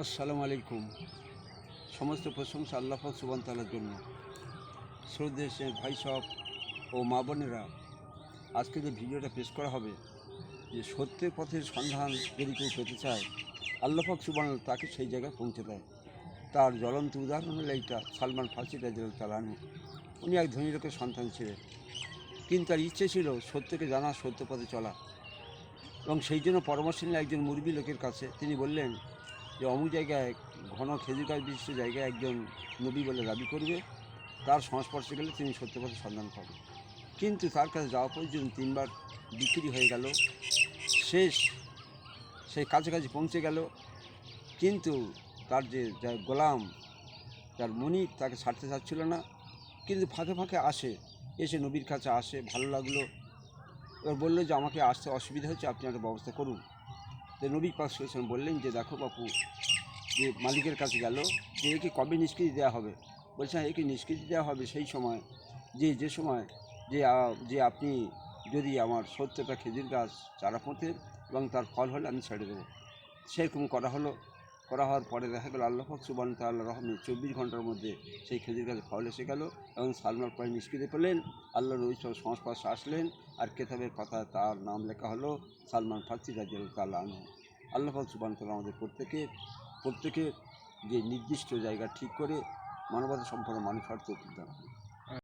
আসসালামু আলাইকুম। সমস্ত প্রশংসা আল্লাহ পাক সুবহান তাআলার জন্য। শ্রদ্ধেয় ভাই সব ও মা বোনেরা, আজকে যে ভিডিওটা পেশ করা হবে, যে সত্যের পথের সন্ধান যদি কেউ পেতে চায়, আল্লাহ পাক সুবহান তাকে সেই জায়গায় পৌঁছে দেয়। তার জ্বলন্ত উদাহরণ হলো এইটা, সালমান ফার্সি রাদিয়াল্লাহু তাআলা আনহু। উনি এক ধনী লোকের সন্তান ছিলেন, কিন্তু তার ইচ্ছে ছিল সত্যকে জানা, সত্য পথে চলা। এবং সেই জন্য পরামর্শ নিলেন একজন মুরব্বী লোকের কাছে। তিনি বললেন যে অমুক জায়গায় ঘন খেজুর গাছ বিশিষ্ট জায়গায় একজন নবী বলে দাবি করবে, তার সংস্পর্শে গেলে তিনি সত্যপথের সন্ধান পাবেন। কিন্তু তার কাছে যাওয়া পর্যন্ত 3বার বিক্রি হয়ে গেল। শেষ সেই কাছাকাছি পৌঁছে গেল, কিন্তু তার যে গোলাম, যার মনিব, তাকে ছাড়তে চাচ্ছিল না। কিন্তু ফাঁকে ফাঁকে এসে নবীর কাছে আসে, ভালো লাগলো। এবার বললো যে আমাকে আসতে অসুবিধা হচ্ছে, আপনি একটা ব্যবস্থা করুন। তো নবী পাক সাল্লাল্লাহু আলাইহি ওয়াসাল্লাম বললেন যে দেখো বাপু, যে মালিকের কাছে গেল যে একে কবে নিষ্কৃতি দেওয়া হবে। বলছে হ্যাঁ, একে নিষ্কৃতি দেওয়া হবে সেই সময় যে সময় যে আপনি যদি আমার 70টা খেজুর গাছ চারা পোঁতেন এবং তার ফল হলে আমি ছেড়ে দেবো। সেরকম করা হওয়ার পরে দেখা গেল আল্লাহ পাক সুবহানাহু ওয়া তাআলার রহমে 24 ঘন্টার মধ্যে সেই খেজুর গাছে ফল এসে গেল এবং সালমান পরে নিষ্কৃতি পেলেন। আল্লাহ নবী সংস্পর্শে আসলেন, আর কেতাবের পাতায় তার নাম লেখা হলো সালমান ফার্সি রাদিয়াল্লাহু তাআলা আনহু। আল্লাহ পাক সুবহানাহু ওয়া তাআলা আমাদের প্রত্যেকের যে নির্দিষ্ট জায়গা ঠিক করে মানবতা সম্পন্ন মানুষ হওয়ার তৌফিক দান করুন।